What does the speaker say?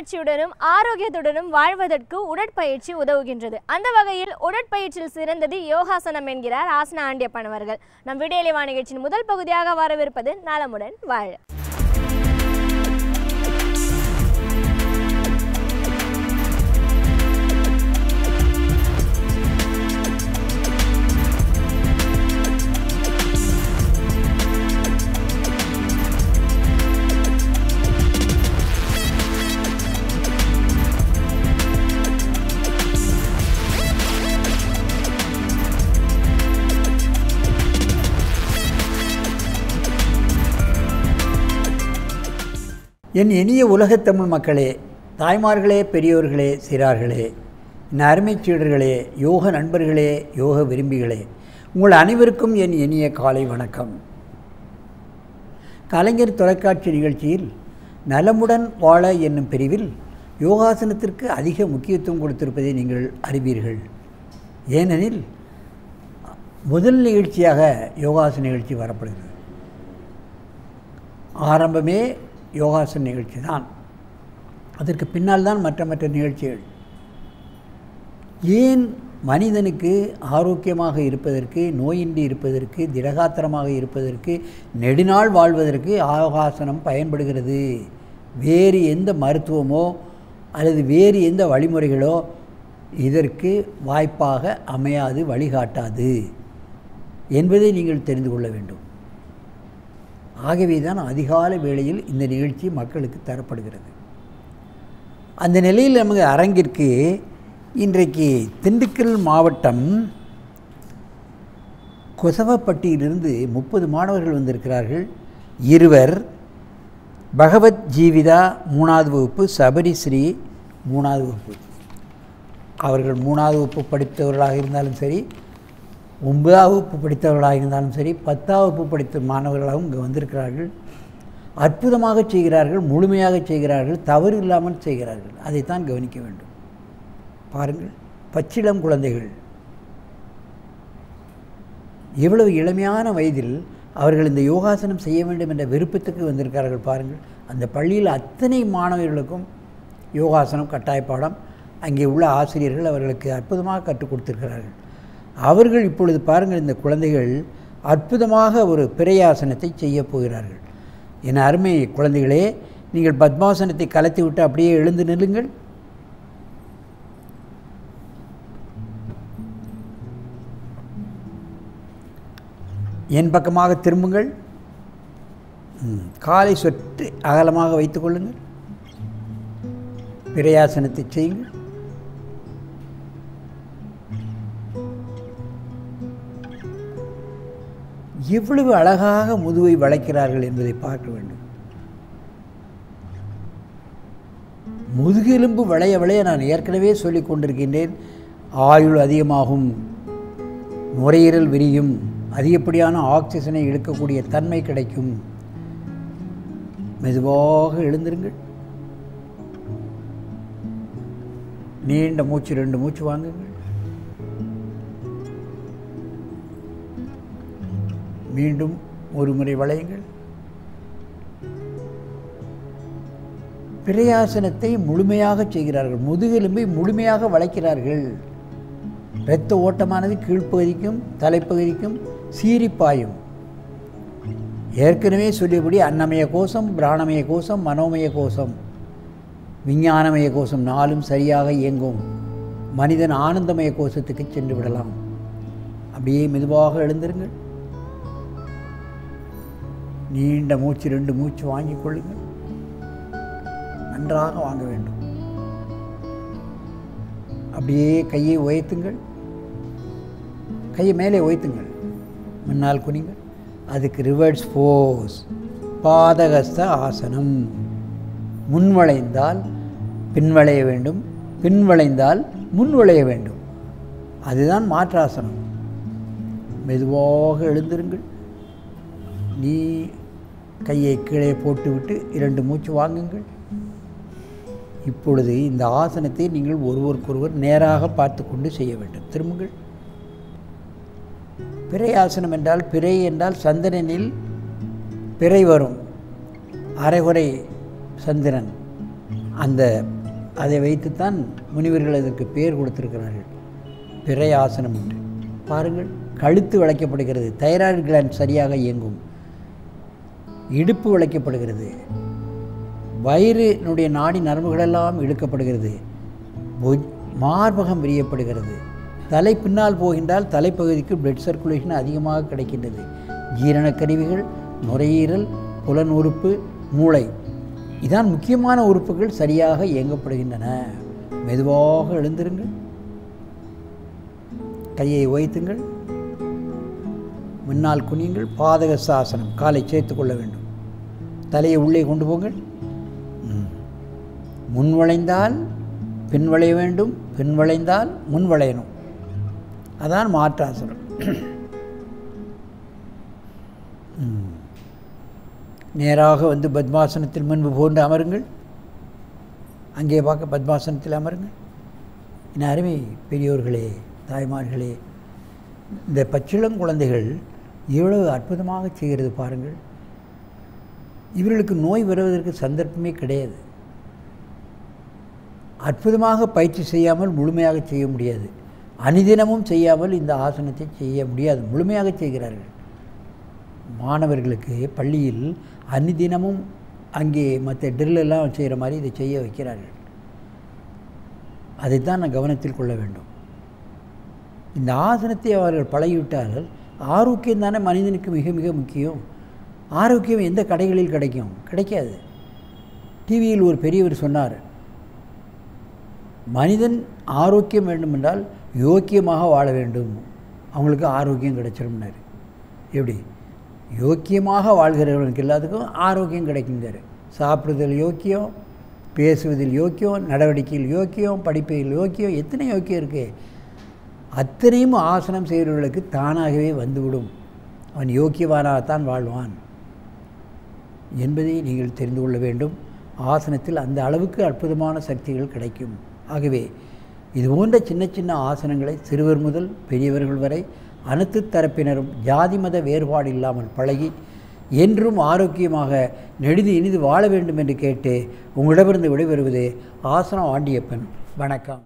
புத்துணர்ச்சியுடனும் ஆரோக்கியத்துடனும் வாழ்வதற்கு உடற்பயிற்சி உதவுகின்றது. அந்த வகையில் உடற்பயிற்சியில் சிறந்தது யோகாசனம் என்கிறார் ஆசனா ஆண்டியப்பன் அவர்கள். நம் விடியலிவா நிகழ்ச்சியின் முதல் பகுதியாக வரவிருப்பது நலமுடன் வாழ. என் இனிய உலகத்தமிழ் மக்களே, தாய்மார்களே, பெரியோர்களே, சிறார்களே, என் அருமைச் சீடர்களே, யோக நண்பர்களே, யோக விரும்பிகளே, உங்கள் அனைவருக்கும் என் இனிய காலை வணக்கம். கலைஞர் தொலைக்காட்சி நிகழ்ச்சியில் நலமுடன் வாழ என்னும் பிரிவில் யோகாசனத்திற்கு அதிக முக்கியத்துவம் கொடுத்திருப்பதை நீங்கள் அறிவீர்கள். ஏனெனில் முதல் நிகழ்ச்சியாக யோகாசன நிகழ்ச்சி வரப்படுகிறது. ஆரம்பமே யோகாசன நிகழ்ச்சி தான். அதற்கு பின்னால் தான் மற்ற நிகழ்ச்சிகள். ஏன் மனிதனுக்கு ஆரோக்கியமாக இருப்பதற்கு, நோயின்றி இருப்பதற்கு, திடகாத்திரமாக இருப்பதற்கு, நெடுநாள் வாழ்வதற்கு யோகாசனம் பயன்படுகிறது? வேறு எந்த மருத்துவமோ அல்லது வேறு எந்த வழிமுறைகளோ இதற்கு வாய்ப்பாக அமையாது, வழிகாட்டாது என்பதை நீங்கள் தெரிந்து கொள்ள வேண்டும். ஆகவே தான் அதிகாலை வேளையில் இந்த நிகழ்ச்சி மக்களுக்கு தரப்படுகிறது. அந்த நிலையில் நமது அரங்கிற்கு இன்றைக்கு திண்டுக்கல் மாவட்டம் கொசவப்பட்டியிலிருந்து 30 மாணவர்கள் வந்திருக்கிறார்கள். 2 பகவத் ஜீவிதா 3வது வகுப்பு, சபரிஸ்ரீ 3வது வகுப்பு. அவர்கள் 3வது வகுப்பு படித்தவர்களாக இருந்தாலும் சரி, 9வது வகுப்பு படித்தவர்களாக இருந்தாலும் சரி, 10வது வகுப்பு படித்த மாணவர்களாகவும் இங்கே வந்திருக்கிறார்கள். அற்புதமாக செய்கிறார்கள், முழுமையாக செய்கிறார்கள், தவறு இல்லாமல் செய்கிறார்கள். அதைத்தான் கவனிக்க வேண்டும். பாருங்கள், பச்சிளம் குழந்தைகள் எவ்வளவு இளமையான வயதில் அவர்கள் இந்த யோகாசனம் செய்ய வேண்டும் என்ற விருப்பத்துக்கு வந்திருக்கிறார்கள். பாருங்கள், அந்த பள்ளியில் அத்தனை மாணவர்களுக்கும் யோகாசனம் கட்டாய பாடம். அங்கே உள்ள ஆசிரியர்கள் அவர்களுக்கு அற்புதமாக கற்றுக் கொடுத்திருக்கிறார்கள். அவர்கள் இப்பொழுது பாருங்கள், இந்த குழந்தைகள் அற்புதமாக ஒரு பிரயாசனத்தை செய்ய போகிறார்கள். என் அருமை குழந்தைகளே, நீங்கள் பத்மாசனத்தை கலத்தி விட்டு அப்படியே எழுந்து நில்லுங்கள். என் பக்கமாக திரும்புங்கள். காலை சொட்டு அகலமாக வைத்துக் கொள்ளுங்கள். பிரயாசனத்தை செய்யுங்கள். எவ்வளவு அழகாக முதுவை வளைக்கிறார்கள் என்பதை பார்க்க வேண்டும். முதுகெலும்பு வளைய வளைய நான் ஏற்கனவே சொல்லிக் கொண்டிருக்கின்றேன். ஆயுள் அதிகமாகும், நுரையீரல் விரியும், அதிகப்படியான ஆக்சிஜனை இழுக்கக்கூடிய தன்மை கிடைக்கும். மெதுவாக எழுந்திருங்கள். நீண்ட மூச்சு 2 மூச்சு வாங்குங்கள். மீண்டும் ஒரு முறை வளையுங்கள். பிரயாசனத்தை முழுமையாக செய்கிறார்கள். முதுகெலும்பை முழுமையாக வளைக்கிறார்கள். இரத்த ஓட்டமானது கீழ்ப்பகுதிக்கும் தலைப்பகுதிக்கும் சீரிப்பாயும். ஏற்கனவே சொல்லியபடி அன்னமய கோஷம், பிராணமய கோஷம், மனோமய கோஷம், விஞ்ஞானமய கோஷம் 4ம் சரியாக இயங்கும். மனிதன் ஆனந்தமய கோஷத்துக்கு சென்று விடலாம். அப்படியே மெதுவாக எழுந்திருங்கள். நீண்ட மூச்சு 2 மூச்சு வாங்கிக் கொள்ளுங்கள். நன்றாக வாங்க வேண்டும். அப்படியே கையை உயர்த்துங்கள். கையை மேலே உயர்த்துங்கள். முன்னால் குனிங்கள். அதுக்கு ரிவர்ஸ் போஸ், பாதகஸ்த ஆசனம். முன்வளைந்தால் பின்வளைய வேண்டும், பின்வளைந்தால் முன்வளைய வேண்டும். அதுதான் மாற்றாசனம். மெதுவாக எழுந்திருங்கள். நீ கையை கீழே போட்டுவிட்டு 2 மூச்சு வாங்குங்கள். இப்பொழுது இந்த ஆசனத்தை நீங்கள் ஒருவருக்கொருவர் நேராக பார்த்து கொண்டு செய்ய வேண்டும். திரும்புங்கள். பிறையாசனம் என்றால், பிறை என்றால் சந்திரனில் பிறை வரும், அரைகுறை சந்திரன். அதை வைத்துத்தான் முனிவர்கள் அதற்கு பேர் கொடுத்திருக்கிறார்கள். பிறை ஆசனம் என்று. பாருங்கள், கழுத்து வளைக்கப்படுகிறது, தைராய்டு கிளாண்ட் சரியாக இயங்கும், இடுப்பு வளைக்கப்படுகிறது, வயிறினுடைய நாடி நரம்புகளெல்லாம் இழுக்கப்படுகிறது, மார்பகம் விரியப்படுகிறது, தலை பின்னால் போகின்றால் தலைப்பகுதிக்கு பிளட் சர்க்குலேஷன் அதிகமாக கிடைக்கின்றது. ஜீரணக்கருவிகள், நுரையீரல், புலன் உறுப்பு, மூளை, இதான் முக்கியமான உறுப்புகள் சரியாக இயங்கப்படுகின்றன. மெதுவாக எழுந்திருங்கள், கையை உயர்த்துங்கள், முன்னால் குனியுங்கள், பாதகசாசனம், காலை சேர்த்து கொள்ள வேண்டும், தலையை உள்ளே கொண்டு போங்கள். முன் வளைந்தால் பின் வளைய வேண்டும், பின் வளைந்தால் முன் வளையணும், அதான் மாற்றாசனம். நேராக வந்து பத்மாசனத்தில் முன்பு போன்று அமருங்கள். அங்கே பார்க்க பத்மாசனத்தில் அமருங்கள். என் அருமை பெரியோர்களே, தாய்மார்களே, இந்த பச்சிளம் குழந்தைகள் எவ்வளவு அற்புதமாக செய்கிறது பாருங்கள். இவர்களுக்கு நோய் வருவதற்கு சந்தர்ப்பமே கிடையாது. அற்புதமாக பயிற்சி செய்யாமல் முழுமையாக செய்ய முடியாது. அனுதினமும் செய்யாமல் இந்த ஆசனத்தை செய்ய முடியாது. முழுமையாக செய்கிறார்கள். மாணவர்களுக்கு பள்ளியில் அனுதினமும் அங்கே மற்ற ட்ரில்லெல்லாம் செய்கிற மாதிரி இதை செய்ய வைக்கிறார்கள். அதைத்தான் நான் கவனத்தில் கொள்ள வேண்டும். இந்த ஆசனத்தை அவர்கள் பழகிவிட்டால் ஆரோக்கியம் தானே மனிதனுக்கு மிக மிக முக்கியம். ஆரோக்கியம் எந்த கடைகளில் கிடைக்கும்? கிடைக்காது. டிவியில் ஒரு பெரியவர் சொன்னார், மனிதன் ஆரோக்கியம் வேண்டுமென்றால் யோக்கியமாக வாழ வேண்டும், அவங்களுக்கு ஆரோக்கியம் கிடைச்சிடும்னாரு. எப்படி? யோக்கியமாக வாழ்கிறவர்களுக்கு எல்லாத்துக்கும் ஆரோக்கியம் கிடைக்குங்கிறார். சாப்பிடுதல் யோக்கியம், பேசுவதில் யோக்கியம், நடவடிக்கையில் யோக்கியம், படிப்பதில் யோக்கியம், எத்தனை யோக்கியம் இருக்குது. அத்தனையும் ஆசனம் செய்கிறவர்களுக்கு தானாகவே வந்துவிடும். அவன் யோக்கியவானாகத்தான் வாழ்வான் என்பதை நீங்கள் தெரிந்து கொள்ள வேண்டும். ஆசனத்தில் அந்த அளவுக்கு அற்புதமான சக்திகள் கிடைக்கும். ஆகவே இது போன்ற சின்ன சின்ன ஆசனங்களை சிறுவர் முதல் பெரியவர்கள் வரை அனைத்து தரப்பினரும் ஜாதி மத வேறுபாடு இல்லாமல் பழகி என்றும் ஆரோக்கியமாக நெடிது இனிது வாழ வேண்டும் என்று கேட்டு உங்களிடமிருந்து விடைபெறுவது ஆசனம் ஆண்டியப்பன். வணக்கம்.